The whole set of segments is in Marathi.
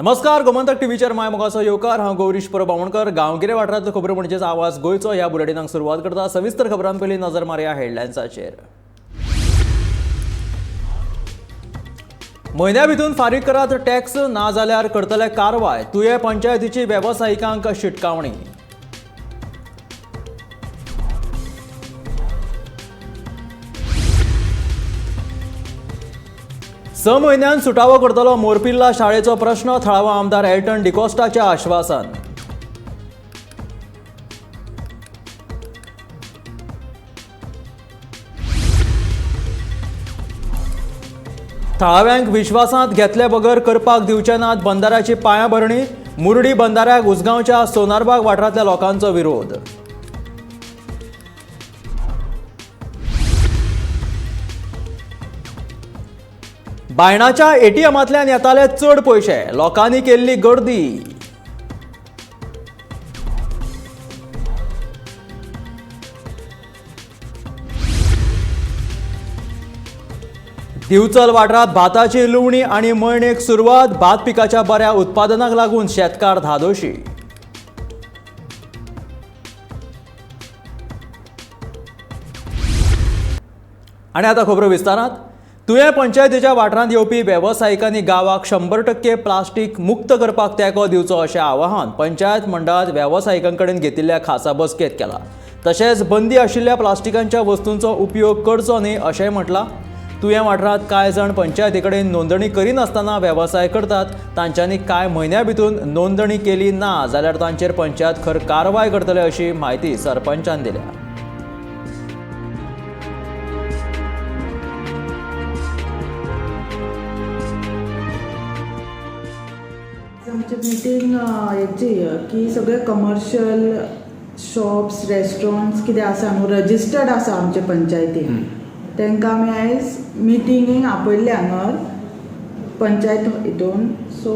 नमस्कार, गोमंतक टीव्हीचेर माय मोगाचो येवकार. हांव गौरीश बावणकर. गांवगिरे वाठारांतल्यो खबरो म्हणजेच आवाज गोंयचो ह्या बुलेटिनाक सुरवात करता. सविस्तर खबरां पयलीं नजर मारया हेडलायन्साचेर. म्हयन्या भितून फारीक करात टॅक्स, ना जाल्यार करतले कारवाय. तुये पंचायतीची वेवसायिकांक शिटकावणी. स म्हयन्यान सुटावो करतलो मोरपिल्ला शाळेचो प्रश्न. थळावो आमदार एल्टन डिकोस्टाचें आश्वासन. थळाव्यांक विश्वासांत घेतले बगर करपाक दिवचे नात बंदाऱ्याची पांयाभरणी. मुरडी बंदाऱ्याक उसगांवच्या सोनारबाग वाठारांतल्या लोकांचो विरोध. बायणाच्या एटीएमांतल्यान येताले चड पयशे, लोकांनी केल्ली गर्दी. दिवचल वाठारांत भाताची लुवणी आनी मळणेक सुरवात. भात पिकाच्या बऱ्या उत्पादनाक लागून शेतकार धादोशी. आनी आतां खबरो विस्तारांत. तुये पंचायतीच्या वाठारांत येवपी वेवसायिकांनी गांवाक 100% प्लास्टीक मुक्त करपाक तेंको दिवचो अशें आवाहन पंचायत मंडळांत वेवसायिकां कडेन घेतिल्ल्या खासा बसकेंत केलां. तशेंच बंदी आशिल्ल्या प्लास्टिकांच्या वस्तूंचो उपयोग करचो न्ही अशेंय म्हटलां. तुये वाठारांत कांय जाण पंचायती कडेन नोंदणी करिनासतना वेवसाय करतात. तांच्यांनी कांय म्हयन्या भितून नोंदणी केली ना जाल्यार तांचेर पंचायत खर कारवाय करतले अशी म्हायती सरपंचान दिल्या. आमची मिटींग हेची की सगळे कमर्शियल शॉप्स रेस्टॉरंट्स कितें आसा न्हू रजिस्टर्ड आसा आमचे पंचायतीन तांकां आमी आयज मिटिंगेक आपयल्ले हांगर पंचायत हितून. सो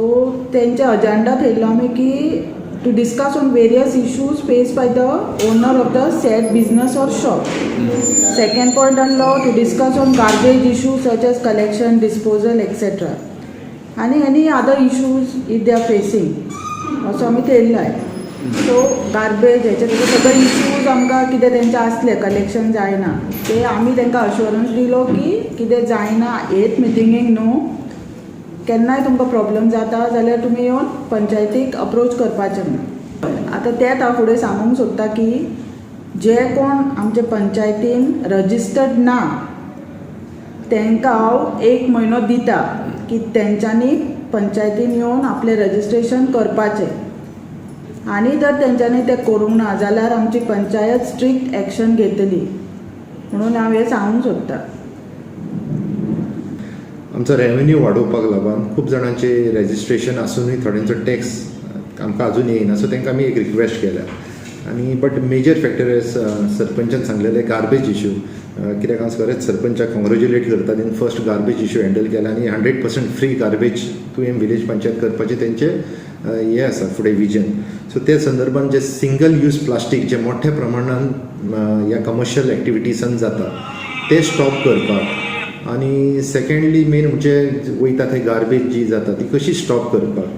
तेंचे अजेंडा थेयल्लो आमी की to discuss on various issues faced by the owner of the said business or shop. Second point आहलो to discuss on garbage issues such as collection disposal etcetera आनी any other issues if they are facing असो आमी थेयल्लो आहे. सो गार्बेज हेचे सगळे इश्यूज आमकां कितें तेंचे आसले कलेक्शन जायना ते आमी तांकां अश्युरन्स दिलो की कितें जायना हेच मिटिंगेक न्हू केन्नाय तुमकां प्रॉब्लम जाता जाल्यार तुमी येवन पंचायतीक अप्रोच करपाचें म्हणून. आतां तेंच हांव फुडें सांगूंक सोदता की जे कोण आमचे पंचायतीन रजिस्टर्ड ना तांकां हांव 1 म्हयनो दिता की तेंच्यांनी पंचायतीन येवन आपलें रजिस्ट्रेशन करपाचें आनी जर तेंच्यांनी तें करूंक ना जाल्यार आमची पंचायत स्ट्रिक्ट एक्शन घेतली म्हणून हांव हें सांगूंक सोदतां. आमचो रेव्हेन्यू वाडोवपाक लागून खूब जाणांचे रेजिस्ट्रेशन आसूनय थोड्यांचो टॅक्स आमकां अजून येयना. सो तांकां आमी एक रिक्वेस्ट केल्या आनी बट मेजर फॅक्टर एज सरपंचान सांगलेले गार्बेज इश्यू. कित्याक हांव खरेंच सरपंचाक कॉंग्रेच्युलेट करता तेणें फर्स्ट गार्बेज इश्यू हँडल केला आनी 100% फ्री गार्बेज तुवें विलेज पंचायत करपाचें तेंचें हें आसा फुडें विजन. सो त्या संदर्भान जे सिंगल यूज प्लास्टीक जे मोठ्या प्रमाणान ह्या कमर्शियल एक्टिविटीसान जाता ते स्टॉप करपाक आनी सेकेंडली मेन म्हणजे वयता थंय गार्बेज जी जाता ती कशी स्टॉप करपाक.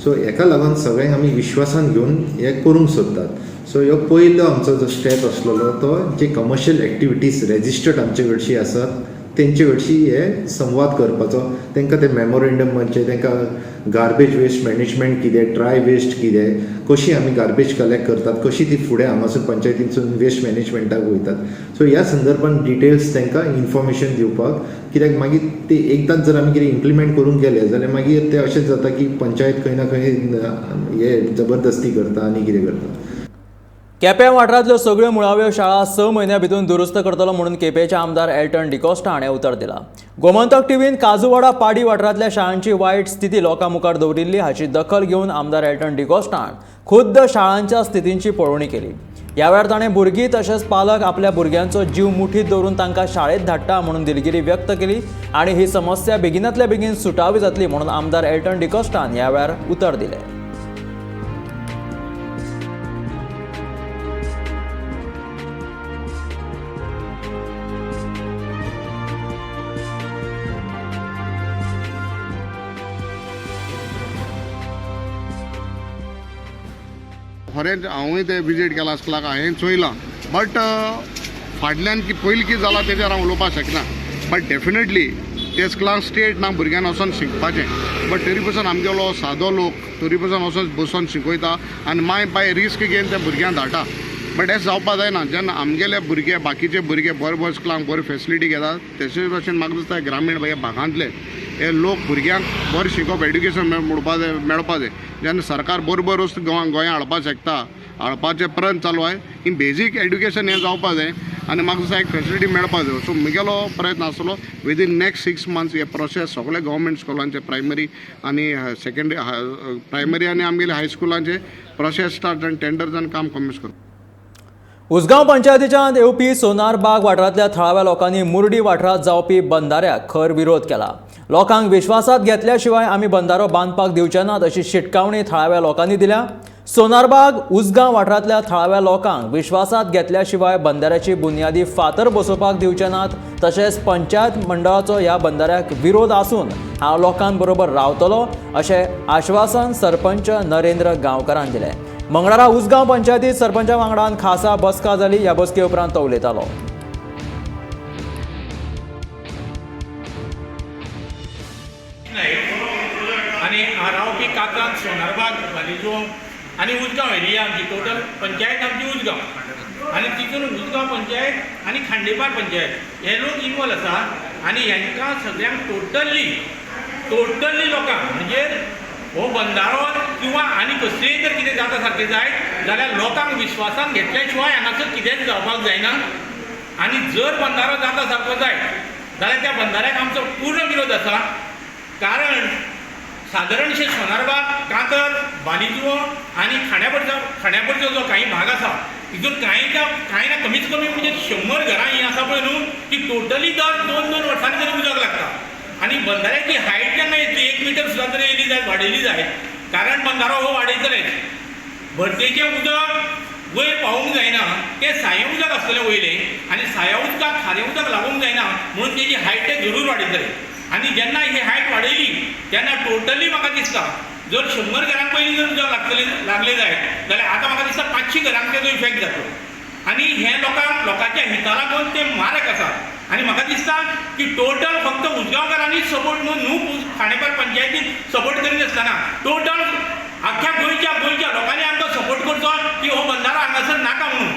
सो हेका लागून सगळ्यांक आमी विश्वासान घेवन हें करूंक सोदतात. सो ह्यो पयलो आमचो जो स्टेप आसलेलो तो जे कमर्शियल एक्टिविटीज रेजिस्टर्ड आमचे कडची आसात तेंचे कडची हे संवाद करपाचो. तांकां ते मेमोरेंडम म्हणजे तांकां गार्बेज वेस्ट मॅनेजमेंट कितें ड्राय वेस्ट कितें कशी आमी गार्बेज कलेक्ट करतात कशी ती फुडें हांगासून पंचायतींतसून वेस्ट मॅनेजमेंटाक वयतात. सो ह्या संदर्भान डिटेल्स तांकां इन्फॉर्मेशन दिवपाक. कित्याक मागीर ते एकदांच जर आमी कितें इम्प्लिमेंट करूंक गेले जाल्यार मागीर ते अशें जाता की पंचायत खंय ना खंय हे जबरदस्ती करता आनी कितें करता. केप्यां वाठारांतल्यो सगळ्यो मुळाव्यो शाळा 6 म्हयन्या भितून दुरुस्त करतलो म्हणून केपेचे आमदार एल्टन डिकोस्टा हाणें उतर दिलां. गोमंतक टीव्हीन काजूवाडा पाडी वाठारांतल्या शाळांची वायट स्थिती लोकां मुखार दवरिल्ली हाची दखल घेवन आमदार एल्टन डिकोस्टान खुद्द शाळांच्या स्थितींची पळोवणी केली. ह्या वेळार ताणें भुरगीं तशेंच पालक आपल्या भुरग्यांचो जीव मुठीत दवरून तांकां शाळेंत धाडटा म्हणून दिलगिरी व्यक्त केली आनी ही समस्या बेगिनांतल्या बेगीन सुटावी जातली म्हणून आमदार एल्टन डिकोस्टान ह्या वेळार उतर दिलें. खरेंच हांवूय ते विजीट केला आसला हांवें चोयलां बट फाटल्यान की पयलीं कितें जालां तेजेर हांव उलोवपाक शकना बट डेफिनेटली ते स्कुलाक स्टेट ना भुरग्यांक वचोन शिकपाचें बट तरी पासून आमगेलो सादो लोक तरी पासून वचोन बसून शिकयता आनी मागीर बाय रिस्क घेवन त्या भुरग्यांक धाडटा बट हें जावपा जायना जेन्ना आमगेले भुरगे बाकीचे भुरगे बरे स्कुलांक बरी फेसिलिटी घेतात तेचे भशेन म्हाका दिसता ग्रामीण भागांतले हे लोक भुरग्यांक बरें शिकोवप एड्युकेशन मेळपा जाय जेन्ना सरकार बरोबर वस्तू गोंयांत हाडपाचें प्रयत्न चालू आहे इन बेजीक एड्युकेशन हें जावपा जाय आनी म्हाका दिसता एक फेसिलिटी मेळपा जाय सो म्हगेलो प्रयत्न आसलो विदीन नेक्स्ट 6 months हे प्रोसेस सगळे गव्हर्मेंट स्कुलांचे प्रायमरी आनी सेकंडरी प्रायमरी आनी आमगेले हायस्कुलांचे प्रोसेस स्टार्ट आनी टेंडर्स आनी काम कमीच करता उसगांव पंचायतीच्यान येवपी सोनारबाग वाठारांतल्या थळाव्या लोकांनी मुर्डी वाठारांत जावपी बंधाऱ्याक खर विरोध केला. लोकांक विश्वासात घेतल्या शिवाय आमी बंधारो बांदपाक दिवचे नात अशी शिटकावणी थळाव्या लोकांनी दिल्या. सोनारबाग उसगांव वाठारांतल्या थळाव्या लोकांक विश्वासात घेतल्या शिवाय बंधाऱ्याची बुनयादी फातर बसोवपाक दिवचे नात तशेंच पंचायत मंडळाचो ह्या बंधाऱ्याक विरोध आसून हांव लोकांबरोबर रावतलो अशें आश्वासन सरपंच नरेंद्र गांवकारान दिलें. मंगळारा उसगांव पंचायतीत सरपंचा वांगडान खासा बसका जाली. ह्या बसके उपरांत तो उलयतालो. आणि रावपी काकांत सोनारबाग वालीजो आणि उसगांव एरिया आमची टोटल पंचायत आमची उसगांव आणि तितून उसगांव पंचायत आणि खांडेपार पंचायत हे लोक इन्वॉल्व आसा आणि हांकां सगळ्यांक टोटली लोकांक म्हणजे हो बंधारो किंवा आनी कसलीय जर कितें जाता सारकें जाय जाल्यार लोकांक विश्वासान घेतल्या शिवाय हांगासर कितेंच जावपाक जायना आनी जर बंधारो जाता सारको जाय जाल्यार त्या बंधाऱ्याक आमचो पूर्ण विरोध आसा. कारण सादारणशे सोनारबाग कातर बालिजुओ आनी खाण्यापरचो जो काही भाग आसा तितून कांय ना कमीत कमी म्हणजे 100 घरां ही आसा पळय न्हू ती टोटली दर 2-2 वर्सांनी तरी उदक लागता आनी बंधाऱ्याची हायट जेन्ना येतली 1 मीटर सुद्दां जर येयली जायत वाडयली जायत कारण बंधारो हो वाडयतलेच भरतेचें उदक वयर पावूंक जायना तें साये उदक आसतलें वयलें आनी साया उदकाक खारें उदक लागूंक जायना म्हणून तेजी हायट ते जरूर वाडयतले आनी जेन्ना ही हायट वाडयली तेन्ना टोटली म्हाका दिसता जर 100 घरांक पयलीं जर उदक लागले जायत जाल्यार आतां म्हाका दिसता 500 घरांक तेजो इफेक्ट जातलो आनी हे लोकांच्या हिता लागून ते मारक आसा आनी म्हाका दिसता की टोटल फक्त उसगांवकारांनी सपोर्ट न्हू खांडेपार पंचायतीन सपोर्ट करीत आसतना टोटल आख्या गोंयच्या लोकांनी आमकां सपोर्ट करचो की हो बंधारो हांगासर नाका म्हणून.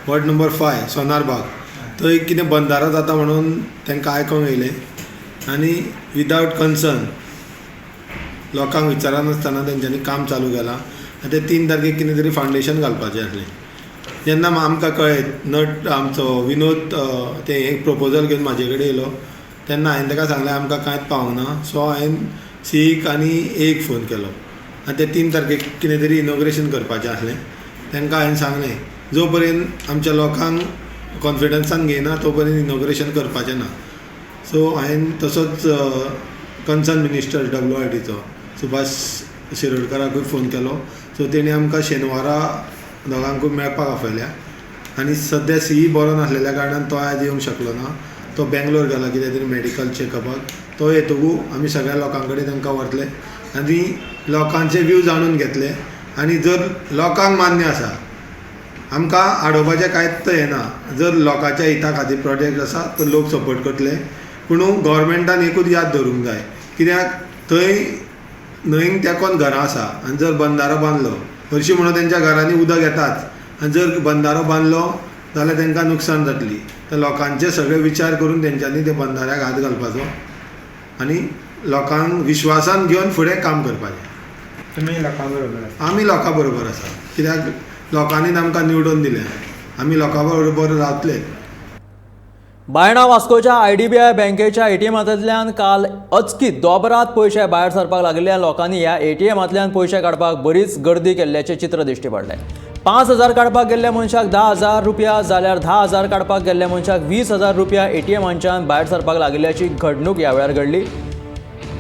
वॉर्ड नंबर 5 सोनारबाग थंय कितें बंधारो जाता म्हणून तांकां आयकोंक येयलें आनी विदावट कन्सर्न लोकांक विचारनासतना तेंच्यांनी काम चालू केलां आनी ते 3 तारखेक कितें तरी फावंडेशन घालपाचें आसलें. जेन्ना आमकां कळ्ळें नट आमचो विनोद ते एक प्रपोजल घेवन म्हाजे कडेन येयलो तेन्ना हांवें ताका सांगलें आमकां कांयच पावूंक ना सो हांवें सीक आनी एक फोन केलो आनी ते 3 तारखेक कितें तरी इनॉग्रेशन करपाचें आसलें. तांकां हांवें सांगलें जो पर्यंत आमच्या लोकांक कॉन्फिडन्सान घेयना तो पर्यंत इनॉग्रेशन करपाचें ना. सो हांवें तसोच कन्सर्न मिनिस्टर WITचो सुभाष शिरोडकराकूय फोन केलो सो तेणी आमकां शेनवारा दोगांकूय मेळपाक आपयल्या आनी सद्या CE बरो नासलेल्या कारणान तो आज येवंक शकलो ना. तो बेंगलोर गेला कितें तरी मेडिकल चॅकअपाक. तो येतकूच आमी सगळ्या लोकां कडेन तांकां व्हरले आनी लोकांचे व्यू जाणून घेतले आनी जर लोकांक मान्य आसा आमकां आडोवपाचें कांयच हें ना. जर लोकांच्या हिता खातीर प्रोजेक्ट आसा तर लोक सपोर्ट करतले पूण गव्हर्मेंटान एकूच याद धरूंक जाय कित्याक थंय न्हंयक तेंकोन घरां आसा आनी जर बंधारो बांदलो हरशीं म्हणून तेंच्या घरांनी उदक येताच आनी जर बंधारो बांदलो जाल्यार तांकां नुकसाण जातली. तर लोकांचे सगळे विचार करून तेंच्यांनी त्या बंधाऱ्याक हात घालपाचो आनी लोकांक विश्वासान घेवन फुडें काम करपाचें. तुमी लोकां बरोबर आमी लोकां बरोबर आसा कित्याक लोकांनीच आमकां निवडून दिलें आमी लोकां बरोबर रावतले. बायणा वास्कोच्या IDBI बँकेच्या ATMांतल्यान काल अचकीत दोबरात पयशे भायर सरपाक लागिल्ल्या लोकांनी ह्या ATMांतल्यान पयशे काडपाक बरीच गर्दी केल्ल्याचें चित्र दिश्टी पडलें. 5,000 काडपाक गेल्ल्या मनशाक 10,000 रुपया जाल्यार 10,000 काडपाक गेल्ल्या मनशाक 20,000 रुपया ATMांच्यान भायर सरपाक लागिल्ल्याची घडणूक ह्या वेळार घडली.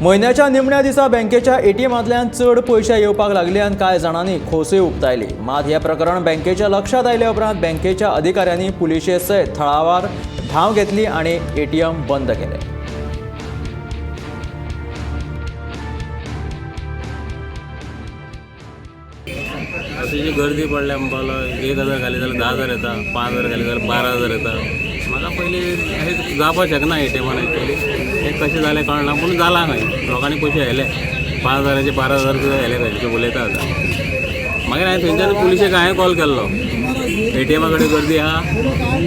म्हयन्याच्या निमण्या दिसा बँकेच्या ATMांतल्यान चड पयशे येवपाक लागल्यान कांय जाणांनी खोसय उक्तायली. मात हें प्रकरण बँकेच्या लक्षात आयल्या उपरांत बँकेच्या अधिकाऱ्यांनी पुलिशे सयत थळावार धांव घेतली आनी ATM बंद केले. मातशी गर्दी पडल्या म्हणपालो 1,000 घाली जाल्यार 10,000 येता, 5,000 घाली जाल्यार 12,000 येता. म्हाका पयलीं अशें जावपाक शकना ATMान एक्चुअली. हें कशें जालें कळना पूण जालां खंय लोकांनी पयशे व्हेले 5,000चे 12,000 सुद्दां व्हेले खंयचे उलयता आतां. मागीर हांवें थंयच्यान पुलिशेक हांवें कॉल केल्लो ATMा कडेन गर्दी आहा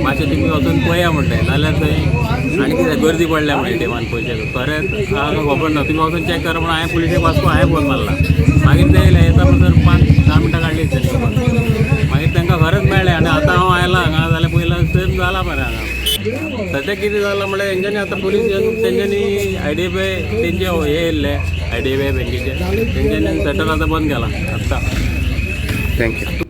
मातशें तुमी वचून पळया म्हणलें. जाल्यार थंय आनी कितें गर्दी पडल्या म्हणून ATMान पयशे खरेंच हांव खबर ना तुमी वचून चॅक करा म्हणून हांवें पुलिशेक वाचून हांवें फोन मारला. मागीर ते येयले येता म्हणसर 5-10 मिनटां काडली मागीर तांकां खरेंच मेळ्ळें आनी आतां हांव आयला हांगा जाल्यार पयला सेम जाला मरे हांगा. सद्याक कितें जालां म्हणल्यार तेंच्यांनी आतां पुलीस तेंच्यांनी IDFI तेंचे हे येयल्ले IDFI बँकेचे तेंच्यांनी शटर आतां बंद केला आत्तां. थँक्यू.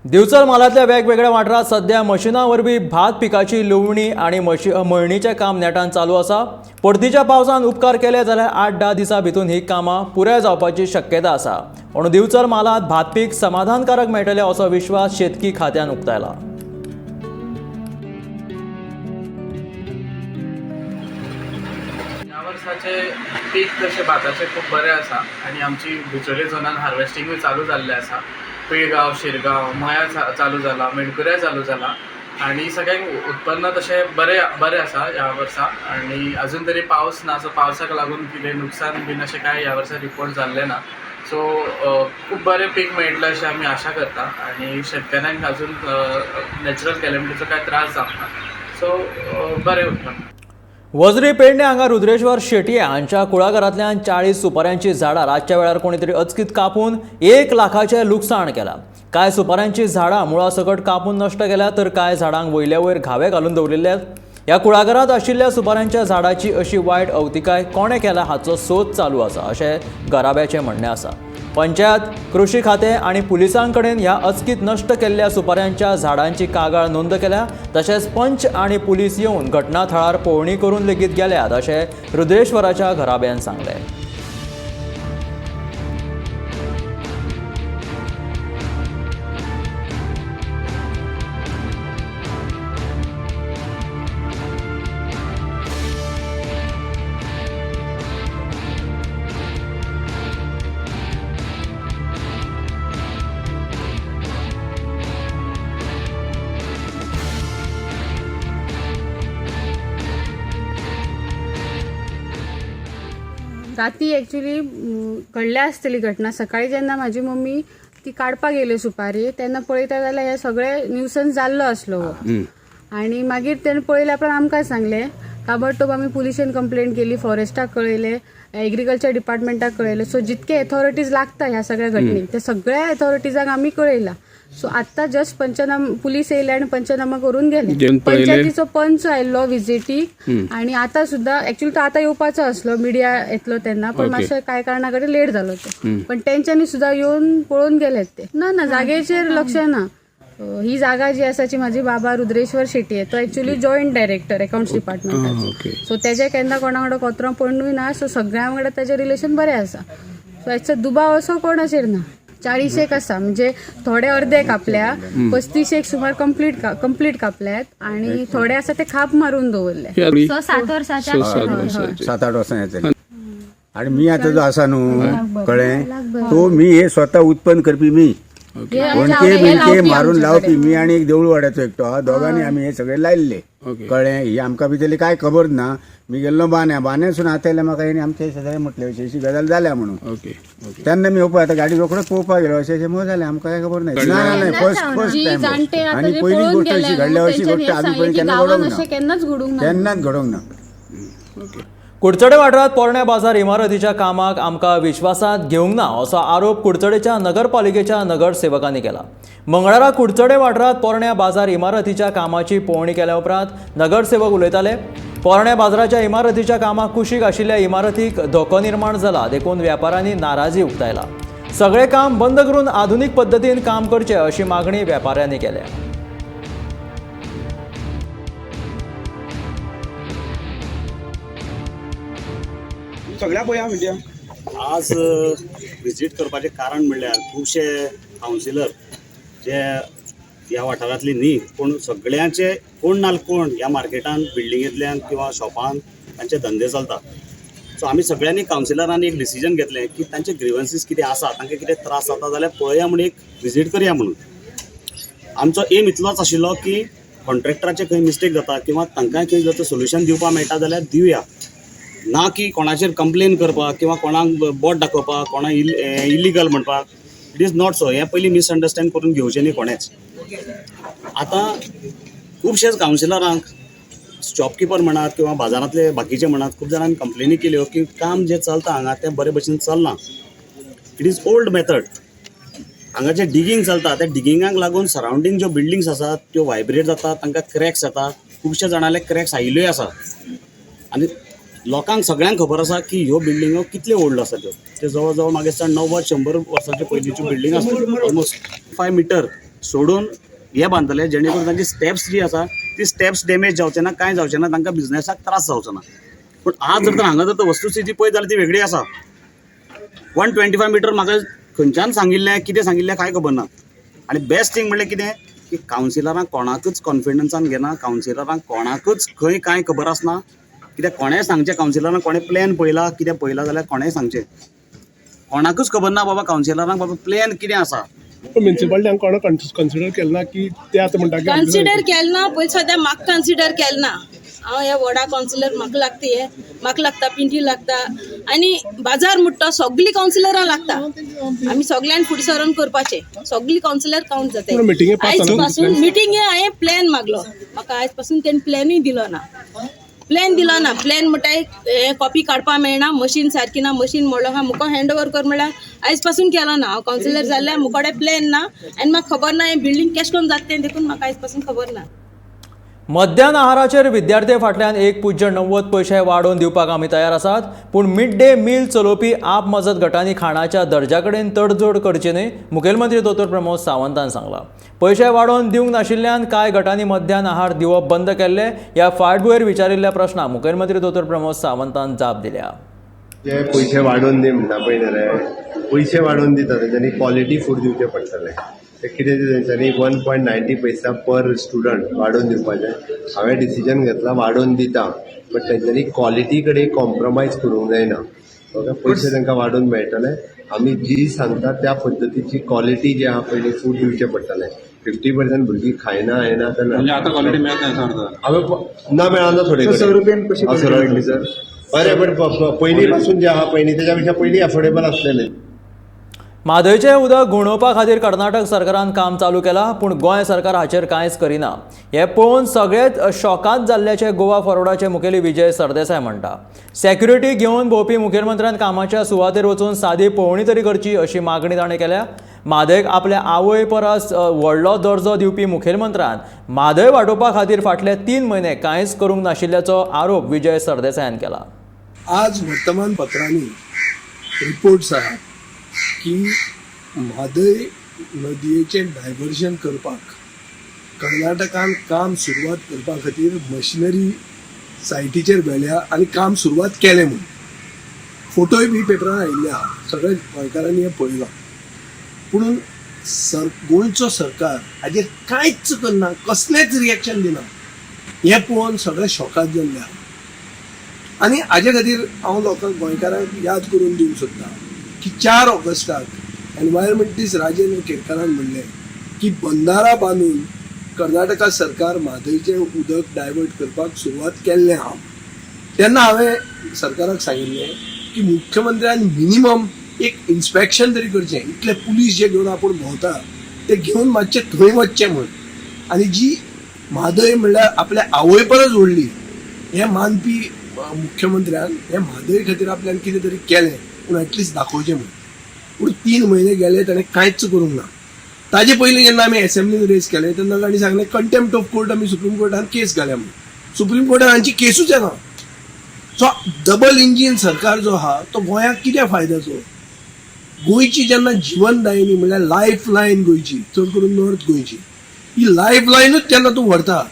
दिवचल म्हालांतल्या वेगवेगळ्या वाठारांत सध्या मशिनां वरवीं भात पिकाची लुवणी आनी मळणीचें काम नेटान चालू आसा. परतीच्या पावसान उपकार केले जाल्यार 8-10 दिसां भितून ही कामां पुराय जावपाची शक्यता आसा. म्हणून दिवचल म्हालांत भात पीक समाधानकारक मेळटलें असो विश्वास शेतकी खात्यान उक्तायला. ह्या वर्साचे पीक तशें भाताचें खूब बरें आसा आनी आमची बिचोले झोनान हार्वेस्टिंगूय चालू जाल्लें आसा. पिळगांव, शिरगांव, मया चालू जाला, मेणकुऱ्या चालू जाला आनी सगळ्यांक उत्पन्न तशें बरें आसा ह्या वर्सा. आनी अजून तरी पावस ना सो पावसाक लागून कितें नुकसान बीन अशें कांय ह्या वर्सा रिपोर्ट जाल्लें ना. सो खूब बरें पीक मेळटलें अशें आमी आशा करता आनी शेतकाऱ्यांक अजून नॅचरल कॅलेमिटीचो कांय त्रास जावना. सो बरें उत्पन्न. वजरी पेडणे हांगा रुद्रेश्वर शेटये हांच्या कुळाघरांतल्यान 40 सुपाऱ्यांची झाडां रातच्या वेळार कोणी तरी अचकीत कापून 1 लाखाचें लुकसाण केलां. कांय सुपाऱ्यांची झाडां मुळा सकट कापून नश्ट केल्या तर कांय झाडांक वयल्या वयर घावे घालून दवरिल्ल्यात. ह्या कुळाघरांत आशिल्ल्या सुपाऱ्यांच्या झाडाची अशी वायट अवतिकाय कोणे केल्या हाचो सोद चालू आसा अशें घराब्याचें म्हणणें आसा. पंचायत, कृषी खातें आनी पुलिसां कडेन ह्या अचकीत नश्ट केल्ल्या सुपाऱ्यांच्या झाडांची कागाळ नोंद केल्या. तशेंच पंच आनी पुलीस येवन घटनाथळार पळोवणी करून लेगीत गेल्यात अशें रुद्रेश्वराच्या घराब्यान सांगलें. राती ॲक्च्युली घडल्या आसतली घटना. सकाळी जेन्ना म्हाजी मम्मी ती काडपाक गेली सुपारी तेन्ना पळयता जाल्यार हे सगळे न्यूसन्स जाल्लो आसलो. आनी मागीर तेणें पळयल्या उपरांत आमकां सांगलें. ताबडतोब आमी पुलिशेन कंप्लेंट केली, फॉरेस्टाक कळयलें, एग्रीकल्चर डिपार्टमेंटाक कळयलें. सो जितके अथॉरिटीज लागता ह्या सगळ्या घटनेक ते सगळ्या अथॉरिटीजांक आमी कळयला. सो आत्तां जस्ट पुलीस येयले आनी पंचनामा करून गेले. पंचायतीचो पंच आयिल्लो विजिटीक आनी आतां सुद्दां ॲक्च्युली तो आतां येवपाचो आसलो, मिडिया येतलो तेन्ना, पण मातशें कांय कारणां कडेन लेट जालो तो. पण तेंच्यांनी सुद्दां येवन पळोवन गेलेत ते. ना जागेचेर लक्ष ना. ही जागा जी आसा ती म्हाजी बाबा रुद्रेश्वर शेटये, तो ॲक्च्युली जॉयंट डायरेक्टर अकाउंट्स डिपार्टमेंटाचो. सो तेजे केन्ना कोणा कडेन कोतरो पडूय ना. सो सगळ्यां वांगडा तेजें रिलेशन बरें आसा. सो हेचो दुबाव असो कोणाचेर ना. 40 आसा म्हणजे थोडे अर्दे कापल्या, 35 सुमार कंप्लीट कापल्यात आनी थोडे आसा ते खाप मारून दवरले. 7 वर्साच्या 7-8 वर्सां येतली. आणि मी आता जो आसा न्हू कळ्ळें, तो मी हे स्वता उत्पन्न करपी मी, कोणके मारून लावपी मी आनी एक देऊळ वाड्याचो एकटो आहा. दोगांनी आमी हे सगळे लायल्ले. कळ्ळें. ही आमकां भितरली कांय खबर ना. मी गेल्लो बाण्यासून आतायले म्हाका हेणी आमचे शेजारी म्हटले अशी गजाल जाल्या म्हणून. तेन्ना मी येवपा आतां गाडी रोखडोच पळोवपाक गेलो अशें मग जालें. आमकां काय खबर नाही. नाही फर्स्ट टायम. आनी पयली गोष्ट अशी घडल्या अशी गोष्ट आमी पयलीं केन्ना घडोवंक ना. कुडचडे वाठारांत पोरण्या बाजार इमारतीच्या कामाक आमकां विश्वासांत घेवंक ना असो आरोप कुडचडेच्या नगरपालिकेच्या नगरसेवकांनी केला. मंगळारा कुडचडे वाठारांत पोरण्या बाजार इमारतीच्या कामाची पळोवणी केल्या उपरांत नगरसेवक उलयताले. पोरण्या बाजाराच्या इमारतीच्या कामाक कुशीक आशिल्ल्या इमारतीक धोको निर्माण जाला देखून वेपाऱ्यांनी नाराजी उक्तायला. सगळें काम बंद करून आधुनीक पद्दतीन काम करचें अशी मागणी वेपाऱ्यांनी केल्या. सगळ्या पळया म्हणजे आज विजीट करपाचें कारण म्हणल्यार खुबशे कावन्सिलर जे ह्या वाठारांतली न्ही पूण सगळ्यांचे कोण नाल कोण ह्या मार्केटान बिल्डिंगेंतल्यान किंवा शॉपान तांचे धंदे चलता. सो आमी सगळ्यांनी कावन्सिलरांनी एक डिसिजन घेतलें की तांचे ग्रिवन्सीस कितें आसा तांकां कितें त्रास जाता जाल्यार पळया म्हणून एक विजीट करया म्हणून. आमचो एम इतलोच आशिल्लो की कॉन्ट्रॅक्टराचे खंय मिस्टेक जाता किंवा तांकांय खंय जर सोल्युशन दिवपाक मेळटा जाल्यार दिवया, ना की कोणाचेर कंप्लेन करपाक किंवा कोणाक बोट दाखोवपाक, कोणाक इलिगल म्हणपाक. It is not so. हें पयलीं मिसअंडरस्टँड करून घेवचें न्ही कोणेच. आतां खुबशेच कावन्सिलरांक शॉपकीपर म्हणात किंवा बाजारांतले बाकीचे म्हणात, खूब जाणांनी कंप्लेनी केल्यो की काम जें चलता हांगा तें बरे भशेन चलना. It is old method. हांगा जें डिगींग चलता त्या डिगिंगाक लागून सरावंडींग ज्यो बिल्डिंग्स आसात त्यो वायब्रेट जातात, तांकां क्रॅक्स येतात. खुबशे जाणांले क्रॅक्स आयिल्ल्योय आसा. आनी लोकांक सगळ्यांक खबर आसा की ह्यो बिल्डिंगो कितल्यो ओल्ड आसा त्यो जवळ जवळ म्हाका दिसता 90-100 वर्सांच्यो पयलींच्यो बिल्डिंग आसा. ऑलमोस्ट 5 मीटर सोडून हे बांदतले जेणे करून तांची स्टेप्स जी आसा ती स्टेप्स डॅमेज जावचे ना, कांय जावचें ना, तांकां बिझनेसाक त्रास जावचो ना. पूण आज जर तर हांगा जर तर वस्तुस्थिती पळयत जाल्यार ती वेगळी आसा. 125 मीटर म्हाका खंयच्यान सांगिल्लें कितें सांगिल्लें कांय खबर ना. आनी बेस्ट थिंग म्हणल्यार कितें की कावन्सिलरांक कोणाकूच कॉन्फिडन्सान घेना, कावन्सिलरांक कोणाकूच खंय कांय खबर आसना. कित्याक कोणेंय सांगचें कावन्सिलरांक कोणें प्लॅन पळयला कितें पळयलां जाल्यार कोणेंय सांगचें. कोणाकूच खबर ना बाबा कावन्सिलरांक बाबा प्लॅन कितें आसा. म्युन्सिपालिटीन कोणा कन्सिडर केलें ना की ते आतां म्हणटा की कन्सिडर केलें ना. पयलीं सद्या म्हाका कन्सिडर केलें ना. हांव ह्या वॉर्डा कावन्सिलर म्हाका लागता हे म्हाका लागता, पिंटी लागता आनी बाजार म्हणटा सगळीं कावन्सिलरां लागता. आमी सगळ्यांनी फुडें सरून करपाचें. सगळीं कावन्सिलर कावंट जाता. आयज पासून मिटींगे हांवें प्लॅन मागलो. म्हाका आयज पासून तेणी प्लॅनूय दिलो ना. प्लॅन म्हणटा हे कॉपी काडपाक मेळना, मशीन सारकी ना, मशीन मोडलो हा मुको हँड ओवर कर म्हळ्यार आयज पासून केलो ना. हांव कावन्सिलर जाल्ल्यार मुकोडे प्लॅन ना आनी म्हाका खबर ना हें बिल्डींग कशें करून जाता तें देखून म्हाका आयज पासून खबर ना. मध्यान आहाराचेर विद्यार्थी फाटल्यान 1.90 पैसे वाडोवन दिवपाक आमी तयार आसात, पूण मिड डे मील चलोवपी आप मजत गटांनी खाणाच्या दर्ज्या कडेन तडजोड करची न्ही, मुखेलमंत्री दोतोर प्रमोद सावंतान सांगलां. पैसे वाडोवन दिवंक नाशिल्ल्यान कांय गटांनी मध्यान आहार दिवप बंद केल्ले. ह्या फाटभुंयेर विचारिल्ल्या प्रश्नाक मुखेलमंत्री दोतोर प्रमोद सावंतान जाप दिल्या. जे पयशे वाडोवन दी म्हणटा पळय रे, पयशे वाडोवन दिता तेंच्यांनी क्वॉलिटी फूड दिवचें पडटलें. ते कितें तेंच्यांनी 1.90 पैसा पर स्टुडंट वाडोवन दिवपाचें. हांवें डिसिजन घेतलां वाडोवन दिता, बट तेंच्यांनी क्वॉलिटी कडेन कॉम्प्रोमायज करूंक जायना. पयशे तांकां वाडोवन मेळटले. आमी जी सांगता त्या पद्दतीची क्वॉलिटी जी आहा पयली फूड दिवचें पडटलें. 50% भुरगीं खायना येना ना मेळना थोडे कडेन सर. बरें बट पयलीं पासून जे आहा पळय तेच्या पेक्षा पयलीं अफोर्डेबल आसलेलें. म्हादयचें उदक घुंवडोवपा खातीर कर्नाटक सरकारान काम चालू केलां, पूण गोंय सरकार हाचेर कांयच करिना. हें पळोवन सगळेच शॉकांत जाल्ल्याचें गोवा फॉरवर्डाचे मुखेली विजय सरदेसाय म्हणटा. सॅक्युरिटी घेवन भोंवपी मुखेलमंत्र्यान कामाच्या सुवातेर वचून सादी पळोवणी तरी करची अशी मागणी ताणें केल्या. म्हादयक आपल्या आवय परस व्हडलो दर्जो दिवपी मुखेलमंत्र्यान म्हादय वाडोवपा खातीर फाटले 3 म्हयने कांयच करूंक नाशिल्ल्याचो आरोप विजय सरदेसायान केला. आज वर्तमानपत्रांनी रिपोर्ट्स आहात की म्हादय नदयेचें डायवर्जन करपाक कर्नाटकान काम सुरवात करपा खातीर मशिनरी सायटीचेर व्हेल्या आनी काम सुरवात केलें म्हणून फोटोय बी पेपरान आयिल्ले आहा. सगळ्या गोंयकारांनी हें पळयलां. पूण गोंयचो सरकार हाजेर कांयच करना, कसलेंच रिएक्शन दिना. हें पळोवन सगळे शॉकाद जाल्ले आहा. आनी हाजे खातीर हांव लोकांक गोंयकारांक याद करून दिवंक सोदतां की 4 ऑगस्टाक एनवायरमेंटिस्ट राजेंद्र केरकारान म्हणलें की बंदारा बांदून कर्नाटका सरकार म्हादयचें उदक डायवर्ट करपाक सुरवात केल्लें आहा. तेन्ना हांवें सरकाराक सांगिल्लें की मुख्यमंत्र्यान मिनिमम एक इन्स्पेक्शन तरी करचें. इतले पुलीस जे घेवन आपूण भोंवता ते घेवन मातशें थंय वचचें म्हूण. आनी जी म्हादय म्हणल्यार आपल्या आवय परस व्हडली हें मानपी मुख्यमंत्र्यान हें म्हादय खातीर आपल्यान कितें तरी केलें पूण एटलिस्ट दाखोवचें म्हूण. पूण 3 म्हयने गेले ताणें कांयच करूंक ना. ताजे पयलीं जेन्ना आमी एसेंब्लीन रेज केलें तेन्ना ताणें सांगलें कंटेम्प्ट ऑफ कोर्ट आमी सुप्रीम कोर्टान केस घाल्या म्हणून. सुप्रीम कोर्टान हांची केसूच येना. सो डबल इंजीन सरकार जो आहा तो गोंयाक कित्याक फायद्याचो. गोंयची जेन्ना जीवनदायिनी म्हणल्यार लायफ लायन गोंयची, चड करून नॉर्थ गोंयची, ही लायफ लायनूच जेन्ना तूं व्हरता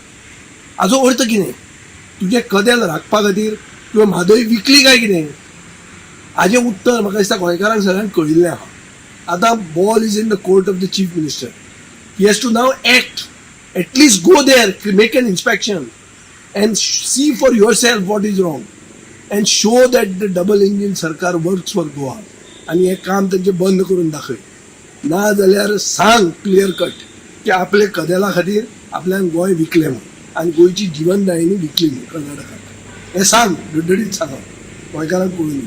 हाजो अर्थ कितें. तुजें कदेल राखपा खातीर तुवें म्हादय विकली काय कितें. हाजें उत्तर म्हाका दिसता गोंयकारांक सगळ्यांक कळिल्लें आहा. आतां ball is in the court of the chief minister. He has to now act. At least go there, make an inspection and see for yourself what is wrong and show that the double engine सरकार वर्क्स फॉर गोवा आणि हे काम त्यांचे बंद करून दाखय ना जाल्यार सांग क्लियर कट की आपले कदेला खातीर आपल्यान गोंय विकलें म्हणून आनी गोंयची जिवनदायिनी विकली म्हणून कर्नाटकाक हे सांग डडडीत सांग गोंयकारांक कळून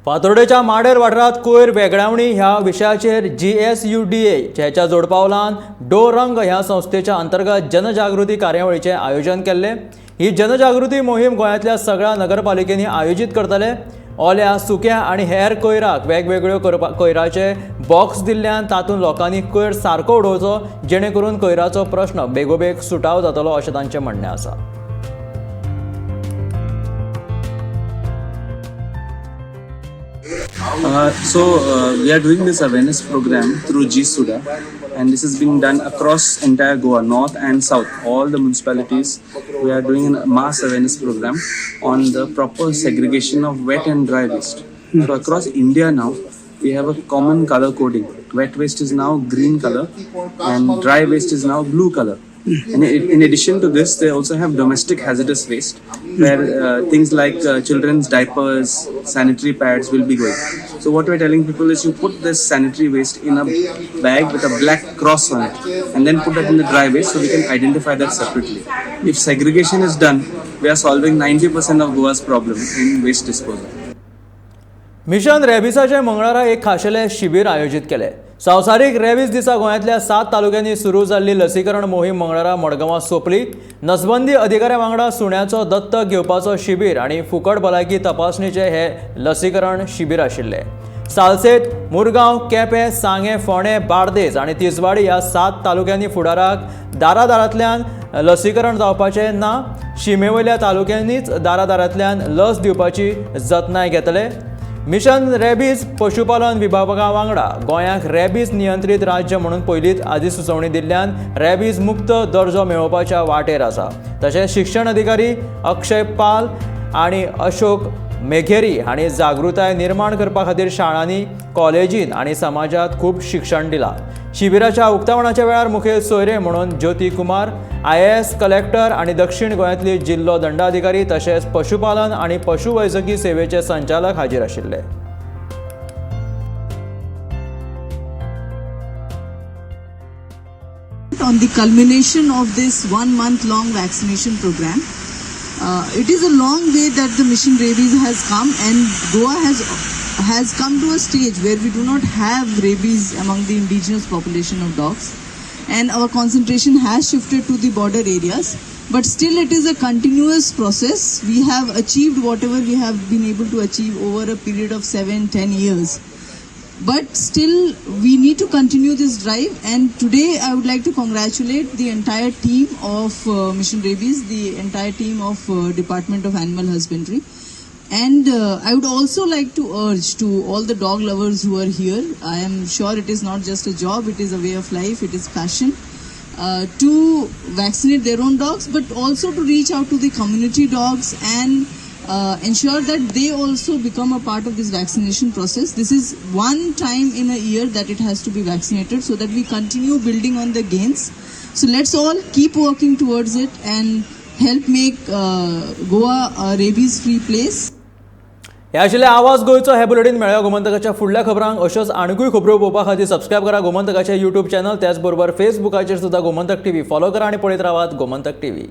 फातोर्डेच्या माडेर वाठारांत कोयर वेगळावणी ह्या विशयाचेर GSUDA हेच्या जोडपावलान डो रंग ह्या संस्थेच्या अंतर्गत जनजागृती कार्यावळीचें आयोजन केल्लें. ही जनजागृती मोहीम गोंयांतल्या सगळ्या नगरपालिकेनी आयोजीत करतले. ओल्या सुक्या आनी हेर कोयराक वेगवेगळ्यो कोयराचे बॉक्स दिल्ल्यान तातूंत लोकांनी कोयर सारको उडोवचो जेणे करून कोयराचो प्रश्न बेगोबेग सुटाव जातलो अशें तांचें म्हणणें आसा. We are doing this awareness program through GSUDA, and this is being done across entire Goa, north and south, all the municipalities. We are doing a mass awareness program on the proper segregation of wet and dry waste. So across India now, we have a common color coding. Wet waste is now green color, and dry waste is now blue color. And in addition to this, they also have domestic hazardous waste, where things like children's diapers, sanitary pads will be going. So what we're telling people is you put this sanitary waste in a bag with a black cross on it, and then put that in the dry waste so we can identify that separately. If segregation is done, we are solving 90% of Goa's problem in waste disposal. Mission रेबिसाचे मंगळारा एक खाशेले शिबीर आयोजित केले. संवसारीक रेबीज दिसा गोंयांतल्या 7 तालुक्यांनी सुरू जाल्ली लसीकरण मोहीम मंगळारा मडगांवां सोंपली. नसबंदी अधिकाऱ्या वांगडा सुण्याचो दत्तक घेवपाचो शिबीर आनी फुकट भलायकी तपासणीचे हे लसीकरण शिबीर आशिल्ले. सालसेत, मुरगांव, केपें, सांगे, फोंडे, बार्देस आनी तिसवाडी ह्या 7 तालुक्यांनी फुडाराक दारादारांतल्यान लसीकरण जावपाचें ना. शिमेवयल्या तालुक्यांनीच दारादारांतल्यान लस दिवपाची जतनाय घेतले. मिशन रेबीज पशुपालन विभागा वांगडा गोंयांक रेबीज नियंत्रीत राज्य म्हणून पयलींच अधिसुचोवणी दिल्ल्यान रेबीज मुक्त दर्जो मेळोवपाच्या वाटेर आसा. तशेंच शिक्षण अधिकारी अक्षय पाल आनी अशोक मेघेरी हांणी जागृताय निर्माण करपा खातीर शाळांनी, कॉलेजींत आनी समाजात खूब शिक्षण दिलां. शिबिराच्या उक्तावणाच्या वेळार मुखेल सोयरे म्हणून ज्योती कुमार, IAS कलेक्टर आनी दक्षिण गोंयांतली जिल्लो दंडाधिकारी तशेंच पशुपालन आनी पशुवैजकी सेवेचे संचालक हाजीर आशिल्ले. On the culmination of this 1 month long vaccination program, it is a long way that the Mission Rabies has come, and Goa has come to a stage where we do not have rabies among the indigenous population of dogs, and our concentration has shifted to the border areas, but still it is a continuous process. We have achieved whatever we have been able to achieve over a period of 7-10 years, but still we need to continue this drive. And today I would like to congratulate the entire team of Mission Rabies, the entire team of Department of Animal Husbandry. And I would also like to urge to all the dog lovers who are here, I am sure it is not just a job, it is a way of life, it is passion, to vaccinate their own dogs, but also to reach out to the community dogs and ensure that they also become a part of this vaccination process. This is one time in a year that it has to be vaccinated, so that we continue building on the gains. So let's all keep working towards it and help make Goa a rabies free place. हे आशिल्ले आवाज गोंयचो. हे बुलेटीन मेळ्या गोमंतकाच्या फुडल्या खबरांक. अश्योच आनीकूय खबरो पळोवपा खातीर सबस्क्रायब करा गोमंतकाचे YouTube चॅनल. त्याच बरोबर फेसबुकाचेर सुद्धा गोमंतक TV फॉलो करा आनी पळयत रावात गोमंतक TV.